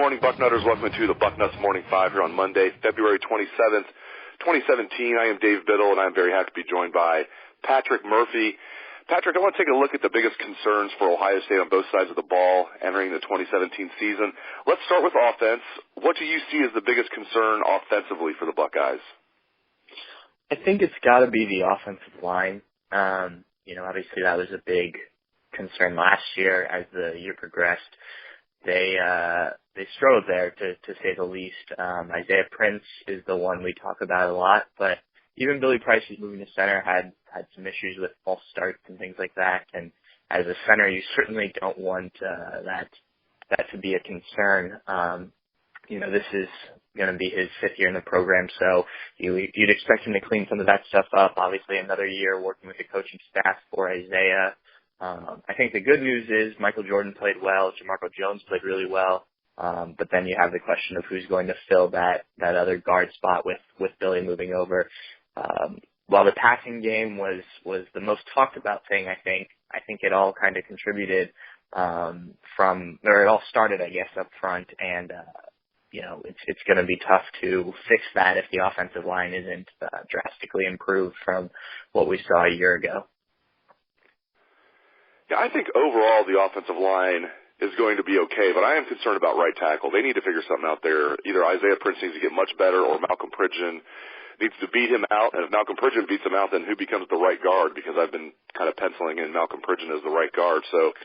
morning, Bucknutters. Welcome to the Bucknuts Morning 5 here on Monday, February 27th, 2017. I am Dave Biddle, and I'm very happy to be joined by Patrick Murphy. Patrick, I want to take a look at the biggest concerns for Ohio State on both sides of the ball entering the 2017 season. Let's start with offense. What do you see as the biggest concern offensively for the Buckeyes? I think it's got to be the offensive line. Obviously that was a big concern last year as the year progressed. They struggled there, to say the least. Isaiah Prince is the one we talk about a lot, but even Billy Price, who's moving to center, had some issues with false starts and things like that. And as a center, you certainly don't want that to be a concern. This is going to be his fifth year in the program, so you'd expect him to clean some of that stuff up. Obviously, another year working with the coaching staff for Isaiah. I think the good news is Michael Jordan played well. Jamarco Jones played really well. But then you have the question of who's going to fill that other guard spot with Billy moving over. While the passing game was the most talked about thing, I think it all kind of contributed it all started, I guess, up front. And, it's going to be tough to fix that if the offensive line isn't drastically improved from what we saw a year ago. Yeah, I think overall the offensive line is going to be okay, but I am concerned about right tackle. They need to figure something out there. Either Isaiah Prince needs to get much better or Malcolm Pridgeon needs to beat him out. And if Malcolm Pridgeon beats him out, then who becomes the right guard? Because I've been kind of penciling in Malcolm Pridgeon as the right guard. So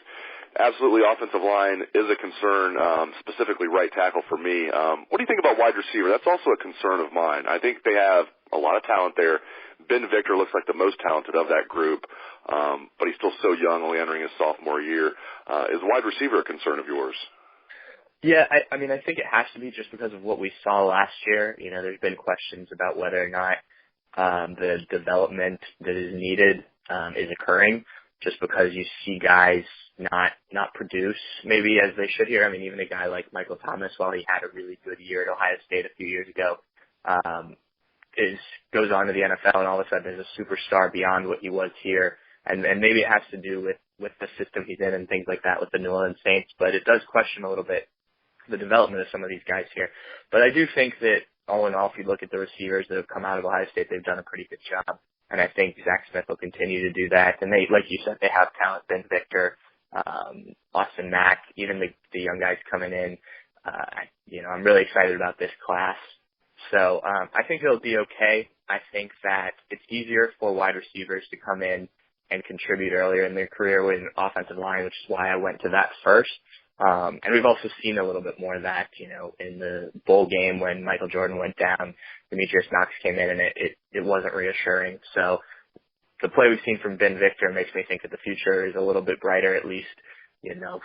absolutely offensive line is a concern, specifically right tackle for me. What do you think about wide receiver? That's also a concern of mine. I think they have a lot of talent there. Ben Victor looks like the most talented of that group, but he's still so young, only entering his sophomore year. Is wide receiver a concern of yours? Yeah, I think it has to be just because of what we saw last year. There's been questions about whether or not the development that is needed is occurring, just because you see guys not produce maybe as they should here. Even a guy like Michael Thomas, while he had a really good year at Ohio State a few years ago, goes on to the NFL and all of a sudden is a superstar beyond what he was here. And maybe it has to do with the system he's in and things like that with the New Orleans Saints, but it does question a little bit the development of some of these guys here. But I do think that all in all, if you look at the receivers that have come out of Ohio State, they've done a pretty good job. And I think Zach Smith will continue to do that. And they, like you said, they have talent. Ben Victor, Austin Mack, even the young guys coming in. I'm really excited about this class. So I think it'll be okay. I think that it's easier for wide receivers to come in and contribute earlier in their career with an offensive line, which is why I went to that first. And we've also seen a little bit more of that, in the bowl game when Michael Jordan went down, Demetrius Knox came in, and it wasn't reassuring. So the play we've seen from Ben Victor makes me think that the future is a little bit brighter, at least,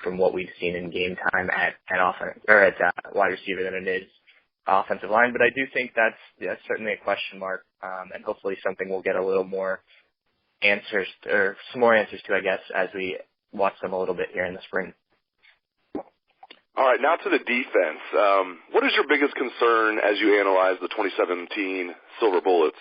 from what we've seen in game time at offense or at wide receiver than it is offensive line. But I do think that's certainly a question mark, and hopefully something we'll get a little more answers or some more answers to, I guess, as we watch them a little bit here in the spring. All right, now to the defense. What is your biggest concern as you analyze the 2017 Silver Bullets?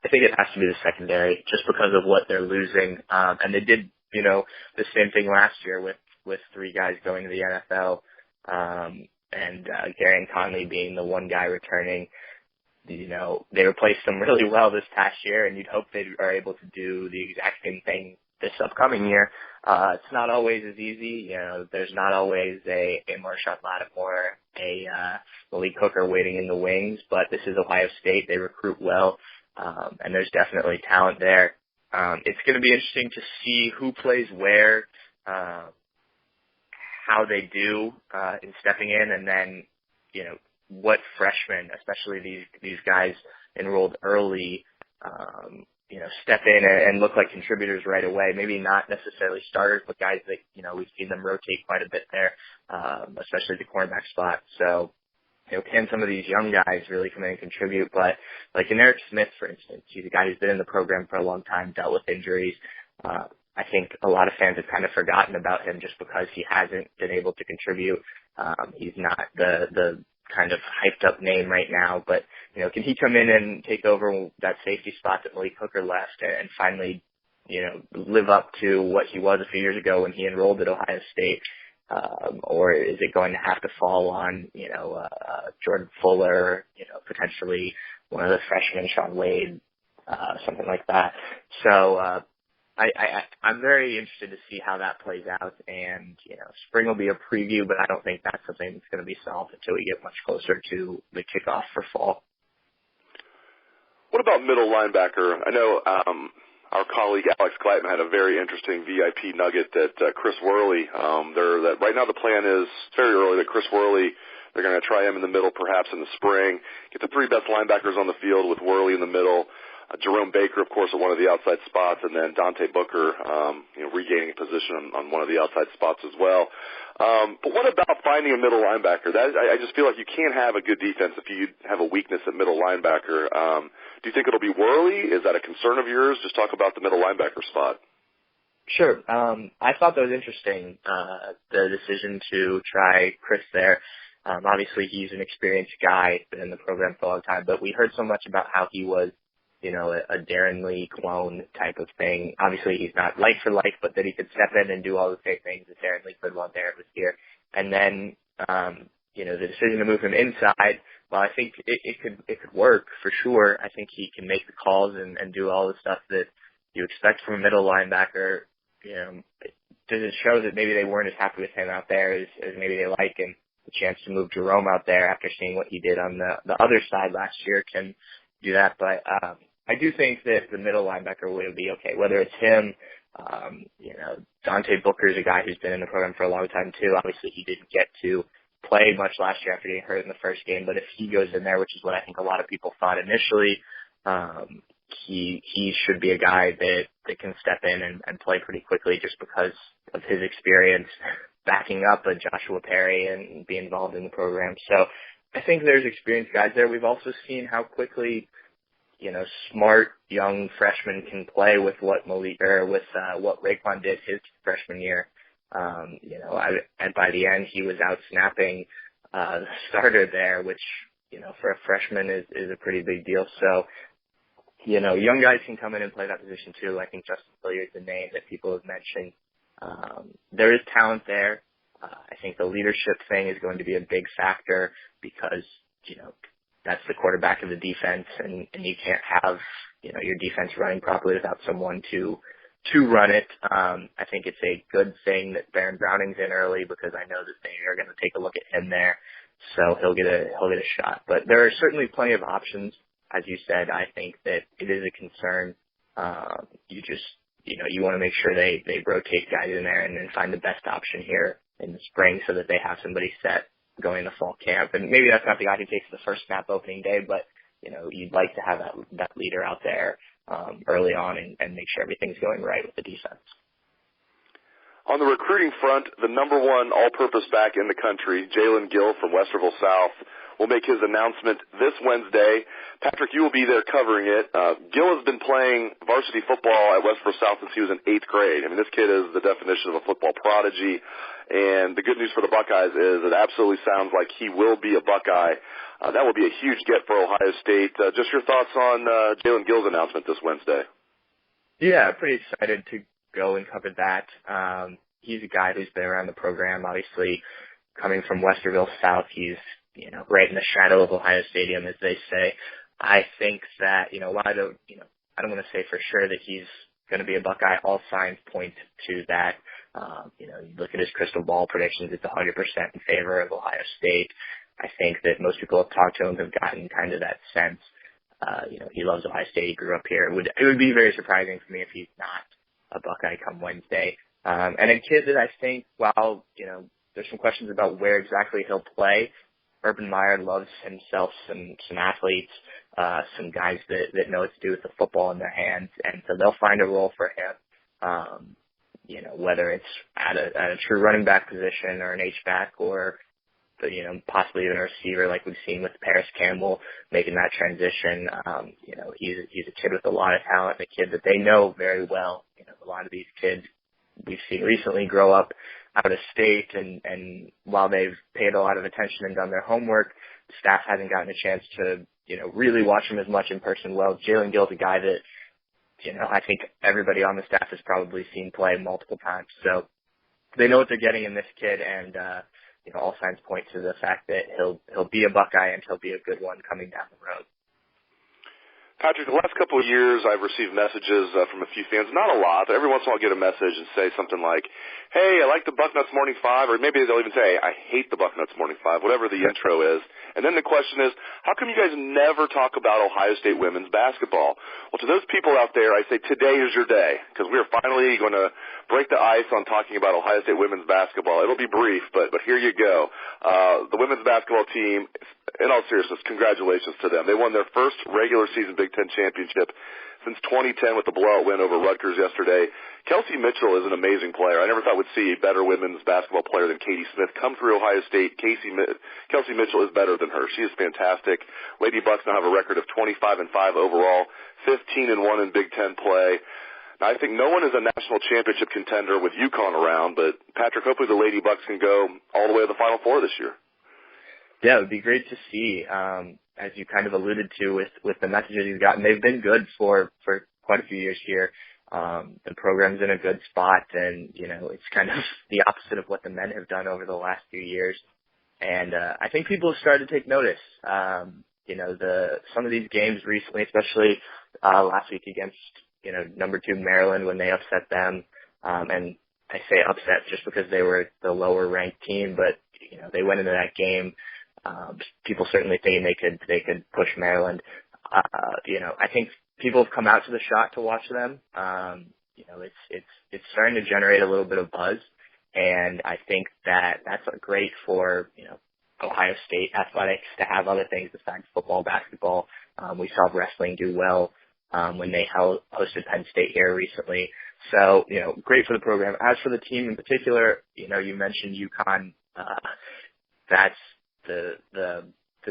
I think it has to be the secondary, just because of what they're losing. And they did, the same thing last year with three guys going to the NFL, and Gary Conley being the one guy returning. They replaced them really well this past year, and you'd hope they are able to do the exact same thing this upcoming year. It's not always as easy. There's not always a Marshawn Lattimore, a Malik Hooker waiting in the wings, but this is Ohio State. They recruit well, and there's definitely talent there. It's going to be interesting to see who plays where, how they do in stepping in, and then, what freshmen, especially these guys enrolled early, step in and look like contributors right away. Maybe not necessarily starters, but guys that, we've seen them rotate quite a bit there, especially the cornerback spot. So, can some of these young guys really come in and contribute? But like in Eric Smith, for instance, he's a guy who's been in the program for a long time, dealt with injuries. I think a lot of fans have kind of forgotten about him just because he hasn't been able to contribute. He's not the kind of hyped up name right now, but can he come in and take over that safety spot that Malik Hooker left and finally, live up to what he was a few years ago when he enrolled at Ohio State? or is it going to have to fall on, Jordan Fuller, potentially one of the freshmen, Sean Wade, something like that. So, I'm very interested to see how that plays out, and, spring will be a preview, but I don't think that's something that's going to be solved until we get much closer to the kickoff for fall. What about middle linebacker? I know our colleague Alex Gleitman had a very interesting VIP nugget that Chris Worley, right now the plan is very early that Chris Worley, they're going to try him in the middle perhaps in the spring, get the three best linebackers on the field with Worley in the middle, Jerome Baker, of course, at one of the outside spots, and then Dante Booker, regaining a position on one of the outside spots as well. But what about finding a middle linebacker? I just feel like you can't have a good defense if you have a weakness at middle linebacker. Do you think it'll be Worley? Is that a concern of yours? Just talk about the middle linebacker spot. Sure. I thought that was interesting, the decision to try Chris there. Obviously, he's an experienced guy, been in the program for a long time, but we heard so much about how he was a Darren Lee clone type of thing. Obviously, he's not like for like, but that he could step in and do all the same things that Darren Lee could while Darren was here. And then, the decision to move him inside, well, I think it could work for sure. I think he can make the calls and do all the stuff that you expect from a middle linebacker. Does it show that maybe they weren't as happy with him out there as maybe they like, and the chance to move Jerome out there after seeing what he did on the other side last year can do that. But I do think that the middle linebacker will be okay, whether it's him, Dante Booker is a guy who's been in the program for a long time too. Obviously, he didn't get to play much last year after getting hurt in the first game, but if he goes in there, which is what I think a lot of people thought initially, he should be a guy that can step in and play pretty quickly just because of his experience backing up a Joshua Perry and be involved in the program. So I think there's experienced guys there. We've also seen how quickly, smart young freshmen can play with what what Raekwon did his freshman year. And by the end he was out snapping the starter there, which, for a freshman is a pretty big deal. So, young guys can come in and play that position too. I think Justin Hilliard's a name that people have mentioned. There is talent there. I think the leadership thing is going to be a big factor because, that's the quarterback of the defense, and you can't have, your defense running properly without someone to run it. I think it's a good thing that Baron Browning's in early because I know that they are going to take a look at him there. So he'll get a shot. But there are certainly plenty of options. As you said, I think that it is a concern. You want to make sure they rotate guys in there and then find the best option here in the spring so that they have somebody set going to fall camp. And maybe that's not the guy who takes the first snap opening day, but, you'd like to have that leader out there early on and make sure everything's going right with the defense. On the recruiting front, the number one all-purpose back in the country, Jaelen Gill from Westerville South, will make his announcement this Wednesday. Patrick, you will be there covering it. Gill has been playing varsity football at Westerville South since he was in 8th grade. I mean, this kid is the definition of a football prodigy. And the good news for the Buckeyes is it absolutely sounds like he will be a Buckeye. That will be a huge get for Ohio State. Just your thoughts on Jaelen Gill's announcement this Wednesday. Yeah, pretty excited to go and cover that. He's a guy who's been around the program, obviously coming from Westerville South. He's, right in the shadow of Ohio Stadium, as they say. I think that, while I don't want to say for sure that he's going to be a Buckeye, all signs point to that. You look at his crystal ball predictions, it's 100% in favor of Ohio State. I think that most people have talked to him have gotten kind of that sense. He loves Ohio State. He grew up here. It would be very surprising for me if he's not a Buckeye come Wednesday. And a kid that I think, while, there's some questions about where exactly he'll play, Urban Meyer loves himself some athletes, some guys that know what to do with the football in their hands, and so they'll find a role for him. Whether it's at a true running back position or an H-back or, possibly even a receiver like we've seen with Paris Campbell making that transition. He's a kid with a lot of talent, a kid that they know very well. A lot of these kids we've seen recently grow up out of state, and while they've paid a lot of attention and done their homework, the staff hasn't gotten a chance to, really watch him as much in person. Well, Jaelen Gill's a guy that, I think everybody on the staff has probably seen play multiple times. So they know what they're getting in this kid, and all signs point to the fact that he'll be a Buckeye and he'll be a good one coming down the road. Patrick, the last couple of years I've received messages from a few fans, not a lot, but every once in a while I'll get a message and say something like, hey, I like the Bucknuts Morning 5, or maybe they'll even say, I hate the Bucknuts Morning 5, whatever the intro is. And then the question is, how come you guys never talk about Ohio State women's basketball? Well, to those people out there, I say today is your day, because we are finally going to break the ice on talking about Ohio State women's basketball. It'll be brief, but here you go. The women's basketball team, in all seriousness, congratulations to them. They won their first regular season Big Ten championship since 2010 with the blowout win over Rutgers yesterday. Kelsey Mitchell is an amazing player. I never thought we'd see a better women's basketball player than Katie Smith come through Ohio State. Kelsey Mitchell is better than her. She is fantastic. Lady Bucks now have a record of 25-5 overall, 15-1 in Big Ten play. Now, I think no one is a national championship contender with UConn around, but Patrick, hopefully the Lady Bucks can go all the way to the Final Four this year. Yeah, it would be great to see, as you kind of alluded to with the messages he's gotten. They've been good for quite a few years here. The program's in a good spot, and, it's kind of the opposite of what the men have done over the last few years. And I think people have started to take notice. Some of these games recently, especially last week against, number 2 Maryland when they upset them. And I say upset just because they were the lower ranked team, but, they went into that game. People certainly thinking they could push Maryland. I think people have come out to the shot to watch them. It's starting to generate a little bit of buzz, and I think that's great for Ohio State athletics to have other things besides football, basketball. We saw wrestling do well when they hosted Penn State here recently. So great for the program. As for the team in particular, you mentioned UConn. That's the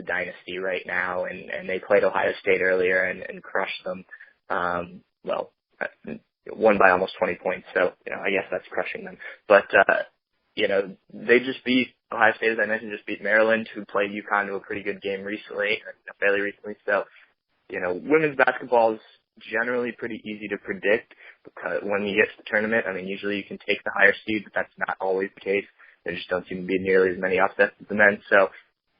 dynasty right now, and they played Ohio State earlier and crushed them. Won by almost 20 points, so I guess that's crushing them. But they just beat Ohio State, as I mentioned, just beat Maryland, who played UConn to a pretty good game fairly recently. So women's basketball is generally pretty easy to predict because when you get to the tournament, usually you can take the higher seed, but that's not always the case. There just don't seem to be nearly as many upsets as the men. So,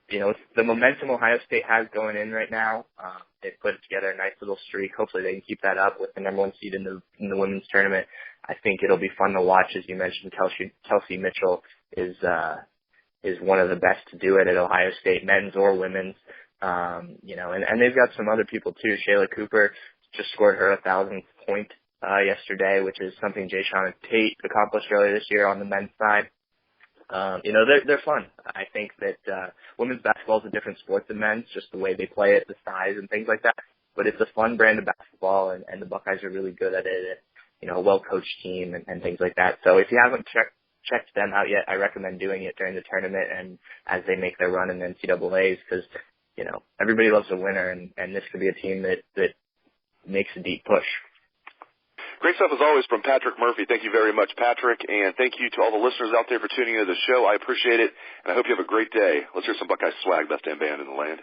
it's the momentum Ohio State has going in right now. They've put together a nice little streak. Hopefully they can keep that up with the number 1 seed in the women's tournament. I think it'll be fun to watch. As you mentioned, Kelsey Mitchell is one of the best to do it at Ohio State, men's or women's. And they've got some other people too. Shayla Cooper just scored her 1,000th point yesterday, which is something Jayshawn Tate accomplished earlier this year on the men's side. They're fun. I think that women's basketball is a different sport than men's, just the way they play it, the size and things like that. But it's a fun brand of basketball, and the Buckeyes are really good at it. A well-coached team and things like that. So if you haven't checked them out yet, I recommend doing it during the tournament and as they make their run in the NCAAs, because everybody loves a winner, and this could be a team that makes a deep push. Great stuff as always from Patrick Murphy. Thank you very much, Patrick, and thank you to all the listeners out there for tuning into the show. I appreciate it, and I hope you have a great day. Let's hear some Buckeye swag, best damn band in the land.